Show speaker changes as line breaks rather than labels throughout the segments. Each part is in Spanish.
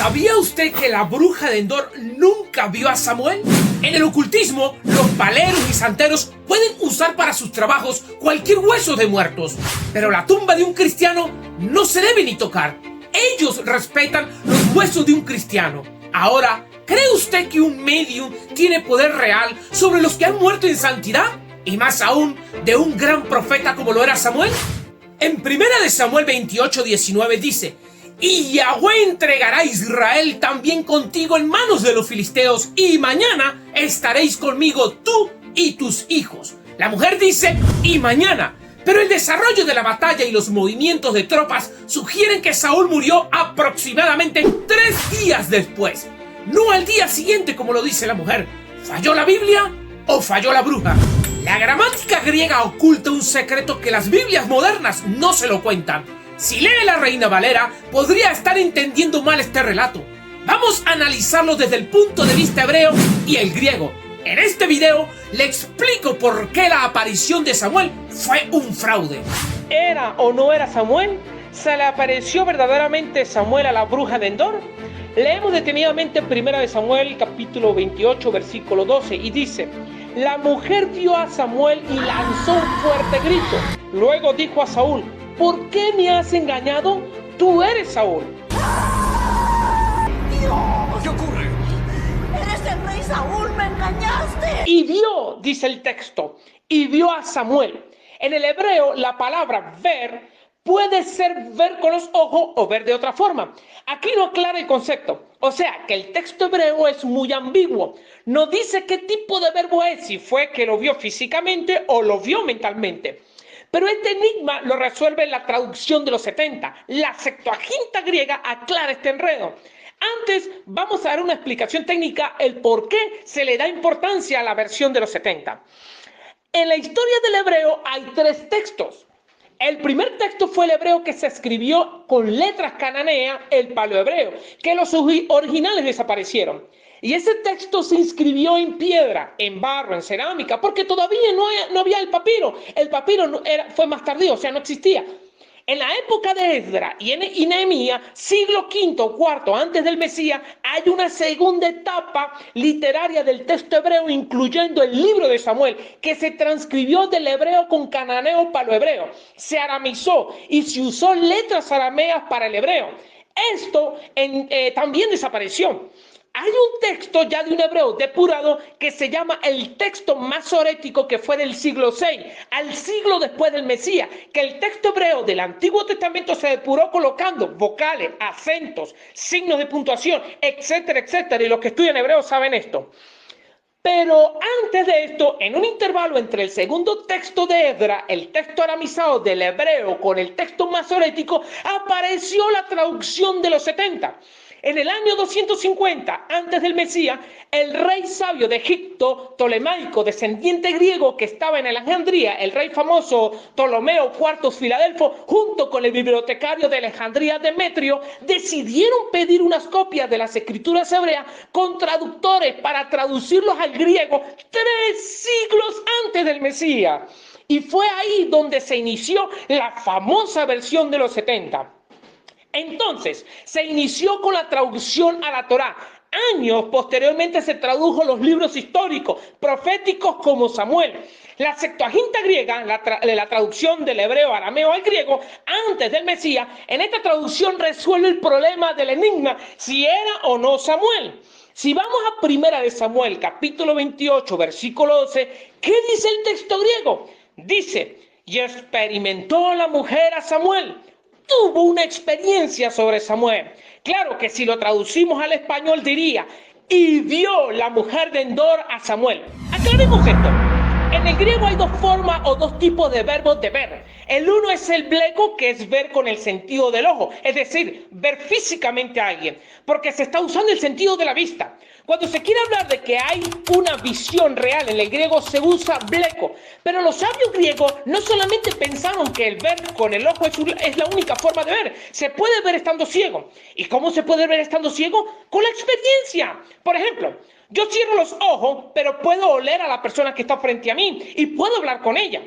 ¿Sabía usted que la bruja de Endor nunca vio a Samuel? En el ocultismo, los paleros y santeros pueden usar para sus trabajos cualquier hueso de muertos, pero la tumba de un cristiano no se debe ni tocar. Ellos respetan los huesos de un cristiano. Ahora, ¿cree usted que un medium tiene poder real sobre los que han muerto en santidad? Y más aún, de un gran profeta como lo era Samuel. En 1 Samuel 28:19 dice: y Yahweh entregará a Israel también contigo en manos de los filisteos, y mañana estaréis conmigo tú y tus hijos. La mujer dice, y mañana, pero el desarrollo de la batalla y los movimientos de tropas sugieren que Saúl murió aproximadamente 3 días después, no al día siguiente como lo dice la mujer. ¿Falló la Biblia o falló la bruja? La gramática griega oculta un secreto que las Biblias modernas no se lo cuentan. Si lee la Reina Valera, podría estar entendiendo mal este relato. Vamos a analizarlo desde el punto de vista hebreo y el griego. En este video le explico por qué la aparición de Samuel fue un fraude.
¿Era o no era Samuel? ¿Se le apareció verdaderamente Samuel a la bruja de Endor? Leemos detenidamente 1 Samuel capítulo 28 versículo 12 y dice: la mujer vio a Samuel y lanzó un fuerte grito. Luego dijo a Saúl: ¿por qué me has engañado? Tú eres Saúl.
Dios, ¿qué ocurre? Eres el rey Saúl, me engañaste.
Y vio, dice el texto, y vio a Samuel. En el hebreo, la palabra ver puede ser ver con los ojos o ver de otra forma. Aquí no aclara el concepto. O sea, que el texto hebreo es muy ambiguo. No dice qué tipo de verbo es, si fue que lo vio físicamente o lo vio mentalmente. Pero este enigma lo resuelve la traducción de los 70. La Septuaginta griega aclara este enredo. Antes vamos a dar una explicación técnica el por qué se le da importancia a la versión de los 70. En la historia del hebreo hay 3 textos. El primer texto fue el hebreo que se escribió con letras cananeas, el paleohebreo, que los originales desaparecieron. Y ese texto se inscribió en piedra, en barro, en cerámica, porque todavía no había el papiro. El papiro fue más tardío, o sea, no existía. En la época de Esdras y Nehemías, siglo V o IV antes del Mesías, hay una segunda etapa literaria del texto hebreo, incluyendo el libro de Samuel, que se transcribió del hebreo con cananeo paleohebreo. Se aramizó y se usó letras arameas para el hebreo. Esto también desapareció. Hay un texto ya de un hebreo depurado que se llama el texto masorético, que fue del siglo VI, al siglo después del Mesías, que el texto hebreo del Antiguo Testamento se depuró colocando vocales, acentos, signos de puntuación, etcétera, etcétera, y los que estudian hebreo saben esto. Pero antes de esto, en un intervalo entre el segundo texto de Esdras, el texto aramizado del hebreo con el texto masorético, apareció la traducción de los 70. En el año 250 antes del Mesías, el rey sabio de Egipto, Ptolemaico, descendiente griego que estaba en Alejandría, el rey famoso Ptolomeo IV Filadelfo, junto con el bibliotecario de Alejandría Demetrio, decidieron pedir unas copias de las escrituras hebreas con traductores para traducirlos al griego 3 siglos antes del Mesías. Y fue ahí donde se inició la famosa versión de los 70. Entonces, se inició con la traducción a la Torá. Años posteriormente se tradujo los libros históricos, proféticos como Samuel. La Septuaginta griega, la traducción del hebreo arameo al griego, antes del Mesías, en esta traducción resuelve el problema del enigma, si era o no Samuel. Si vamos a 1 Samuel, capítulo 28, versículo 12, ¿qué dice el texto griego? Dice, y experimentó la mujer a Samuel. Tuvo una experiencia sobre Samuel. Claro que si lo traducimos al español diría, y vio la mujer de Endor a Samuel. Aclaremos esto. En el griego hay 2 formas o 2 tipos de verbos de ver. El uno es el blego, que es ver con el sentido del ojo, es decir, ver físicamente a alguien, porque se está usando el sentido de la vista. Cuando se quiere hablar de que hay una visión real en el griego se usa bleco, pero los sabios griegos no solamente pensaron que el ver con el ojo es la única forma de ver, se puede ver estando ciego. ¿Y cómo se puede ver estando ciego? Con la experiencia. Por ejemplo, yo cierro los ojos, pero puedo oler a la persona que está frente a mí y puedo hablar con ella.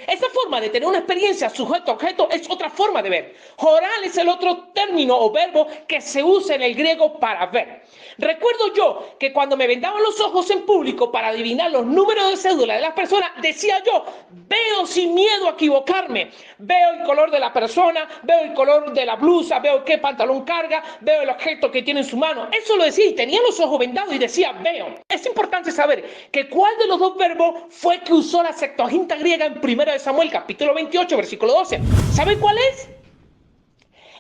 Esa forma de tener una experiencia sujeto-objeto es otra forma de ver. Joral es el otro término o verbo que se usa en el griego para ver. Recuerdo yo que cuando me vendaban los ojos en público para adivinar los números de cédula de las personas, decía yo, veo sin miedo a equivocarme. Veo el color de la persona, veo el color de la blusa, veo qué pantalón carga, veo el objeto que tiene en su mano. Eso lo decía y tenía los ojos vendados y decía, veo. Es importante saber que cuál de los dos verbos fue que usó la Septuaginta griega en 1 de Samuel, capítulo 28, versículo 12. ¿Saben cuál es?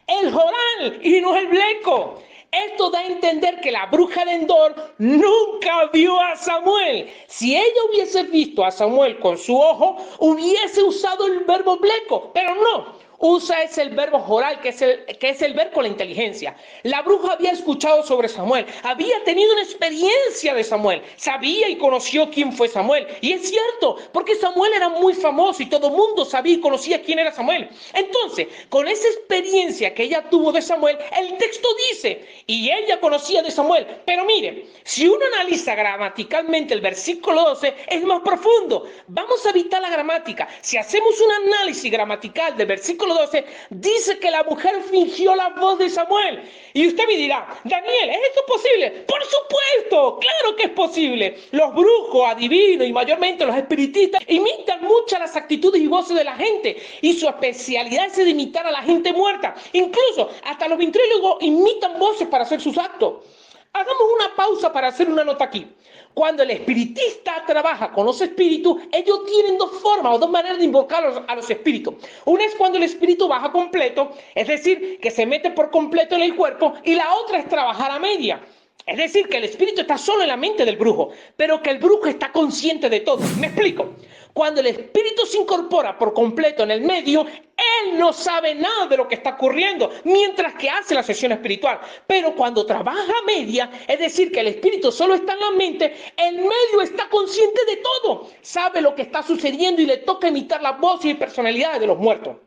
El Joral y no el Bleco. Esto da a entender que la bruja de Endor nunca vio a Samuel. Si ella hubiese visto a Samuel con su ojo, hubiese usado el verbo bleco, pero no. Usa el verbo joral, que es el ver con la inteligencia. La bruja había escuchado sobre Samuel, había tenido una experiencia de Samuel, sabía y conoció quién fue Samuel. Y es cierto, porque Samuel era muy famoso y todo el mundo sabía y conocía quién era Samuel. Entonces, con esa experiencia que ella tuvo de Samuel, el texto dice, y ella conocía de Samuel. Pero mire, si uno analiza gramaticalmente el versículo 12, es más profundo. Vamos a evitar la gramática. Si hacemos un análisis gramatical del versículo 12, dice que la mujer fingió la voz de Samuel. Y usted me dirá, Daniel, ¿es esto posible? Por supuesto, claro que es posible. Los brujos, adivinos y mayormente los espiritistas imitan muchas las actitudes y voces de la gente. Y su especialidad es de imitar a la gente muerta. Incluso hasta los ventrílogos imitan voces para hacer sus actos. Hagamos una pausa para hacer una nota aquí. Cuando el espiritista trabaja con los espíritus, ellos tienen dos formas o dos maneras de invocar a los espíritus. Una es cuando el espíritu baja completo, es decir, que se mete por completo en el cuerpo, y la otra es trabajar a media. Es decir, que el espíritu está solo en la mente del brujo, pero que el brujo está consciente de todo. Me explico. Cuando el espíritu se incorpora por completo en el medio, él no sabe nada de lo que está ocurriendo, mientras que hace la sesión espiritual. Pero cuando trabaja a media, es decir, que el espíritu solo está en la mente, el medio está consciente de todo. Sabe lo que está sucediendo y le toca imitar las voces y personalidades de los muertos.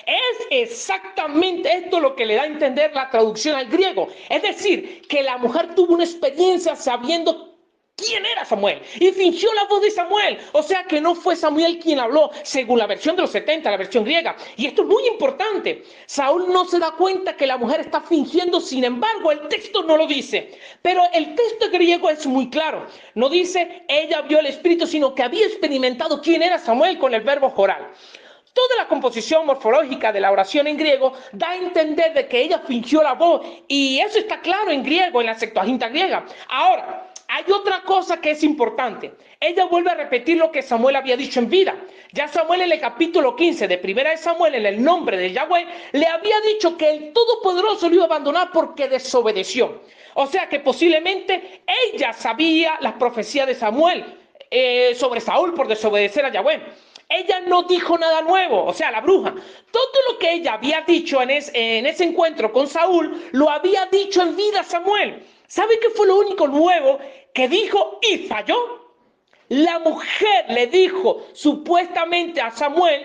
Es exactamente esto lo que le da a entender la traducción al griego. Es decir, que la mujer tuvo una experiencia sabiendo quién era Samuel y fingió la voz de Samuel. O sea que no fue Samuel quien habló, según la versión de los 70, la versión griega. Y esto es muy importante. Saúl no se da cuenta que la mujer está fingiendo, sin embargo, el texto no lo dice. Pero el texto griego es muy claro. No dice ella vio el espíritu, sino que había experimentado quién era Samuel con el verbo joral. Toda la composición morfológica de la oración en griego da a entender de que ella fingió la voz, y eso está claro en griego, en la Septuaginta griega. Ahora, hay otra cosa que es importante. Ella vuelve a repetir lo que Samuel había dicho en vida. Ya Samuel en el capítulo 15 de 1 de Samuel, en el nombre de Yahweh, le había dicho que el Todopoderoso lo iba a abandonar porque desobedeció. O sea que posiblemente ella sabía las profecías de Samuel sobre Saúl por desobedecer a Yahweh. Ella no dijo nada nuevo, o sea, la bruja. Todo lo que ella había dicho en ese encuentro con Saúl, lo había dicho en vida Samuel. ¿Sabe qué fue lo único nuevo que dijo y falló? La mujer le dijo supuestamente a Samuel,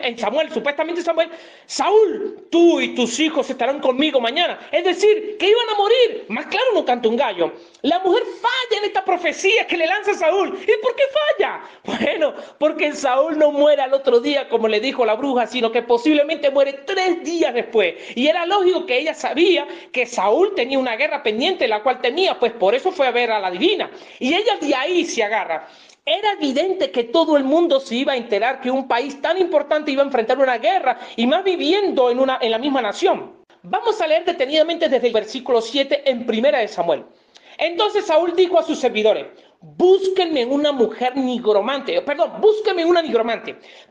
Saúl, tú y tus hijos estarán conmigo mañana. Es decir, que iban a morir. Más claro no canta un gallo. La mujer falla en esta profecía que le lanza Saúl. ¿Y por qué falla? Bueno, porque Saúl no muere al otro día como le dijo la bruja, sino que posiblemente muere 3 días después. Y era lógico que ella sabía que Saúl tenía una guerra pendiente, la cual temía, pues por eso fue a ver a la divina. Y ella de ahí se agarra. Era evidente que todo el mundo se iba a enterar que un país tan importante iba a enfrentar una guerra, y más viviendo en la misma nación. Vamos a leer detenidamente desde el versículo 7 en 1 de Samuel. Entonces Saúl dijo a sus servidores: búsquenme una nigromante,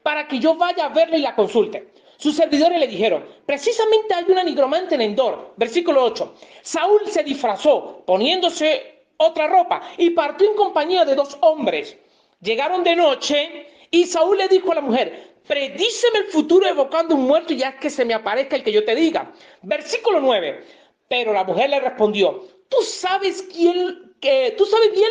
para que yo vaya a verla y la consulte. Sus servidores le dijeron: precisamente hay una nigromante en Endor. Versículo 8. Saúl se disfrazó, poniéndose otra ropa, y partió en compañía de 2 hombres. Llegaron de noche y Saúl le dijo a la mujer: predíceme el futuro evocando un muerto, y haz que se me aparezca el que yo te diga. Versículo 9. Pero la mujer le respondió: tú sabes bien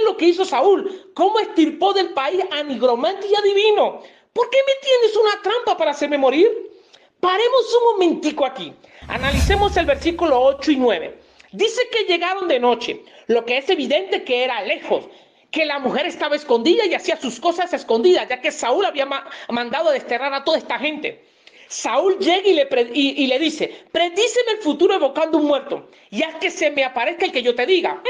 lo que hizo Saúl, cómo extirpó del país a nigromante y adivino. ¿Por qué me tienes una trampa para hacerme morir? Paremos un momentico aquí. Analicemos el versículo 8 y 9. Dice que llegaron de noche, lo que es evidente que era lejos, que la mujer estaba escondida y hacía sus cosas escondidas, ya que Saúl había mandado a desterrar a toda esta gente. Saúl llega y le dice, predíceme el futuro evocando un muerto, y haz que se me aparezca el que yo te diga.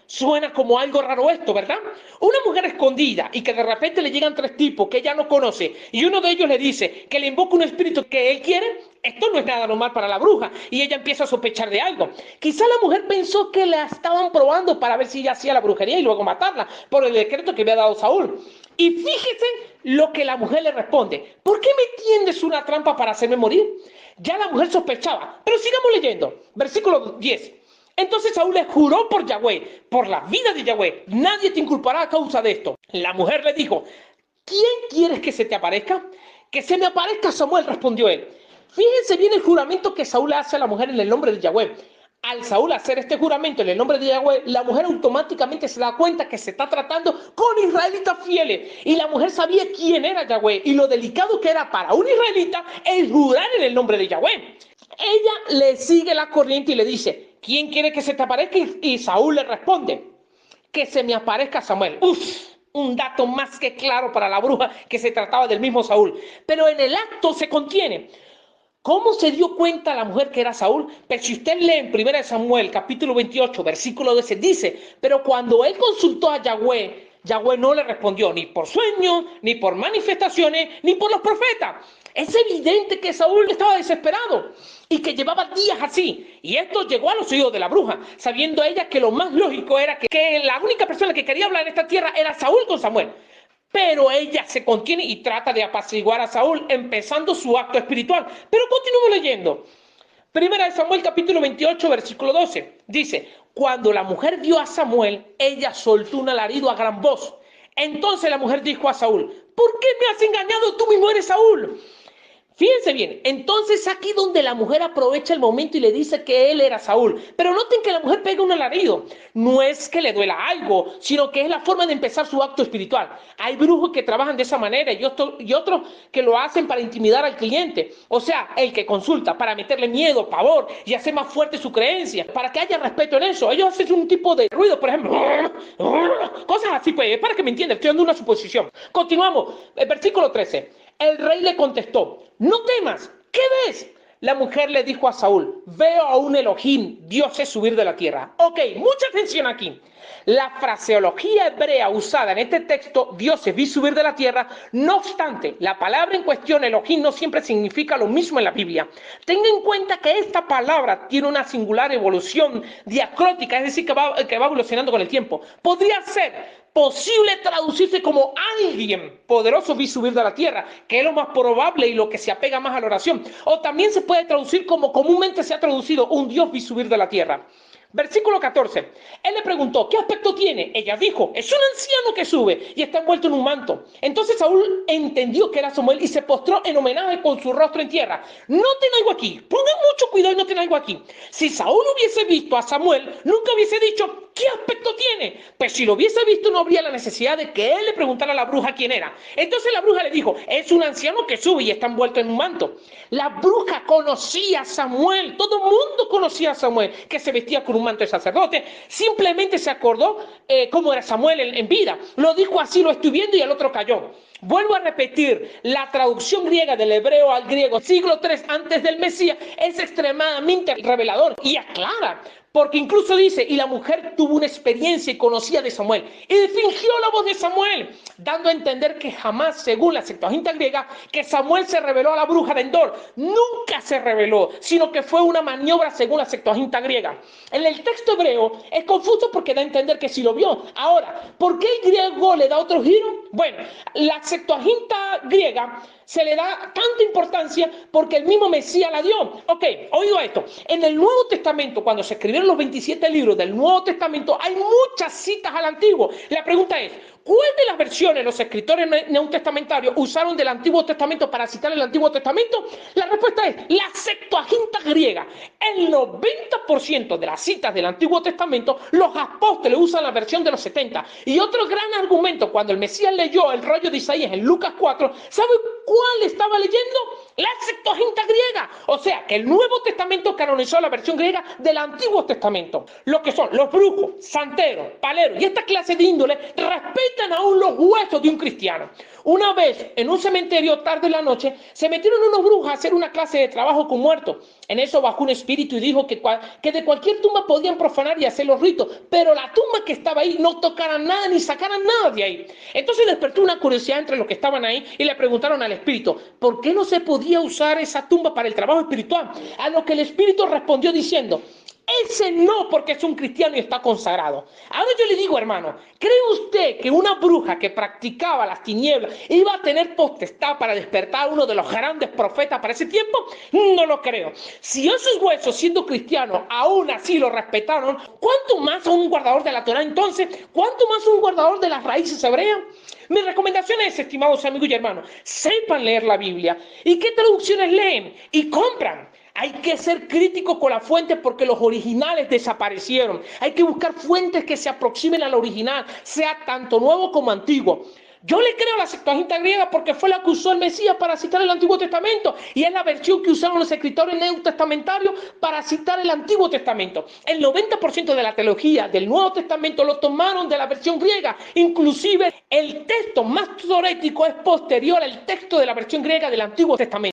Suena como algo raro esto, ¿verdad? Una mujer escondida y que de repente le llegan 3 tipos que ella no conoce y uno de ellos le dice que le invoca un espíritu que él quiere. Esto no es nada normal para la bruja y ella empieza a sospechar de algo. Quizá la mujer pensó que la estaban probando para ver si ella hacía la brujería y luego matarla por el decreto que había dado Saúl. Y fíjese lo que la mujer le responde. ¿Por qué me tiendes una trampa para hacerme morir? Ya la mujer sospechaba, pero sigamos leyendo. Versículo 10. Entonces Saúl le juró por Yahweh, por la vida de Yahweh, nadie te inculpará a causa de esto. La mujer le dijo, ¿quién quieres que se te aparezca? Que se me aparezca Samuel, respondió él. Fíjense bien el juramento que Saúl hace a la mujer en el nombre de Yahweh. Al Saúl hacer este juramento en el nombre de Yahweh, la mujer automáticamente se da cuenta que se está tratando con israelitas fieles. Y la mujer sabía quién era Yahweh y lo delicado que era para un israelita el jurar en el nombre de Yahweh. Ella le sigue la corriente y le dice, ¿quién quiere que se te aparezca? Y Saúl le responde, que se me aparezca Samuel. Un dato más que claro para la bruja que se trataba del mismo Saúl. Pero en el acto se contiene. ¿Cómo se dio cuenta la mujer que era Saúl? Pues si usted lee en 1 Samuel, capítulo 28, versículo 12, dice, pero cuando él consultó a Yahweh, Yahweh no le respondió ni por sueños, ni por manifestaciones, ni por los profetas. Es evidente que Saúl estaba desesperado y que llevaba días así. Y esto llegó a los oídos de la bruja, sabiendo ella que lo más lógico era que la única persona que quería hablar en esta tierra era Saúl con Samuel. Pero ella se contiene y trata de apaciguar a Saúl, empezando su acto espiritual. Pero continuamos leyendo. 1 Samuel capítulo 28, versículo 12. Dice, cuando la mujer vio a Samuel, ella soltó un alarido a gran voz. Entonces la mujer dijo a Saúl, ¿por qué me has engañado? Tú mismo eres Saúl. Fíjense bien, entonces aquí donde la mujer aprovecha el momento y le dice que él era Saúl. Pero noten que la mujer pega un alarido. No es que le duela algo, sino que es la forma de empezar su acto espiritual. Hay brujos que trabajan de esa manera y otros que lo hacen para intimidar al cliente. O sea, el que consulta para meterle miedo, pavor y hacer más fuerte su creencia, para que haya respeto en eso. Ellos hacen un tipo de ruido, por ejemplo, cosas así, pues, para que me entiendan, estoy dando una suposición. Continuamos, el versículo 13. El rey le contestó, no temas, ¿qué ves? La mujer le dijo a Saúl, veo a un Elohim, dioses subir de la tierra. Ok, mucha atención aquí. La fraseología hebrea usada en este texto, dioses vi subir de la tierra, no obstante, la palabra en cuestión, Elohim, no siempre significa lo mismo en la Biblia. Tenga en cuenta que esta palabra tiene una singular evolución diacrótica, es decir, que va evolucionando con el tiempo. Podría ser posible traducirse como alguien poderoso vi subir de la tierra, que es lo más probable y lo que se apega más a la oración. O también se puede traducir como comúnmente se ha traducido, un Dios vi subir de la tierra. Versículo 14. Él le preguntó, ¿qué aspecto tiene? Ella dijo, es un anciano que sube y está envuelto en un manto. Entonces Saúl entendió que era Samuel y se postró en homenaje con su rostro en tierra. Noten algo aquí, pongan mucho cuidado y noten algo aquí. Si Saúl hubiese visto a Samuel, nunca hubiese dicho, ¿qué aspecto tiene? Pues si lo hubiese visto no habría la necesidad de que él le preguntara a la bruja quién era. Entonces la bruja le dijo, es un anciano que sube y está envuelto en un manto. La bruja conocía a Samuel, todo el mundo conocía a Samuel, que se vestía con un manto de sacerdote. Simplemente se acordó cómo era Samuel en vida. Lo dijo así, lo estoy viendo y el otro cayó. Vuelvo a repetir, la traducción griega del hebreo al griego, siglo III antes del Mesías, es extremadamente revelador y aclara. Porque incluso dice, y la mujer tuvo una experiencia y conocía de Samuel. Y fingió la voz de Samuel, dando a entender que jamás, según la Septuaginta griega, que Samuel se reveló a la bruja de Endor. Nunca se reveló, sino que fue una maniobra según la Septuaginta griega. En el texto hebreo es confuso porque da a entender que sí lo vio. Ahora, ¿por qué el griego le da otro giro? Bueno, la Septuaginta griega se le da tanta importancia porque el mismo Mesías la dio. Ok, oído esto. En el Nuevo Testamento, cuando se escribieron los 27 libros del Nuevo Testamento, hay muchas citas al Antiguo. La pregunta es, ¿cuál de las versiones los escritores neotestamentarios usaron del Antiguo Testamento para citar el Antiguo Testamento? La respuesta es la Septuaginta griega. El 90% de las citas del Antiguo Testamento, los apóstoles usan la versión de los 70. Y otro gran argumento, cuando el Mesías leyó el rollo de Isaías en Lucas 4, ¿sabe cuál estaba leyendo? La Septuaginta griega. O sea, que el Nuevo Testamento canonizó la versión griega del Antiguo Testamento. Lo que son los brujos, santeros, paleros y esta clase de índole respetan aún los huesos de un cristiano. Una vez, en un cementerio tarde en la noche, se metieron unos brujos a hacer una clase de trabajo con muertos. En eso bajó un espíritu y dijo que de cualquier tumba podían profanar y hacer los ritos, pero la tumba que estaba ahí no tocaran nada ni sacaran nada de ahí. Entonces despertó una curiosidad entre los que estaban ahí y le preguntaron al espíritu, ¿por qué no se podía usar esa tumba para el trabajo espiritual? A lo que el espíritu respondió diciendo, ese no, porque es un cristiano y está consagrado. Ahora yo le digo, hermano, ¿cree usted que una bruja que practicaba las tinieblas iba a tener potestad para despertar a uno de los grandes profetas para ese tiempo? No lo creo. Si esos huesos, siendo cristianos, aún así lo respetaron, ¿cuánto más a un guardador de la Torá entonces? ¿Cuánto más a un guardador de las raíces hebreas? Mi recomendación es, estimados amigos y hermanos, sepan leer la Biblia. ¿Y qué traducciones leen? Y compran. Hay que ser críticos con las fuentes porque los originales desaparecieron. Hay que buscar fuentes que se aproximen al original, sea tanto nuevo como antiguo. Yo le creo a la Septuaginta griega porque fue la que usó el Mesías para citar el Antiguo Testamento y es la versión que usaron los escritores neotestamentarios para citar el Antiguo Testamento. El 90% de la teología del Nuevo Testamento lo tomaron de la versión griega. Inclusive el texto más teorético es posterior al texto de la versión griega del Antiguo Testamento.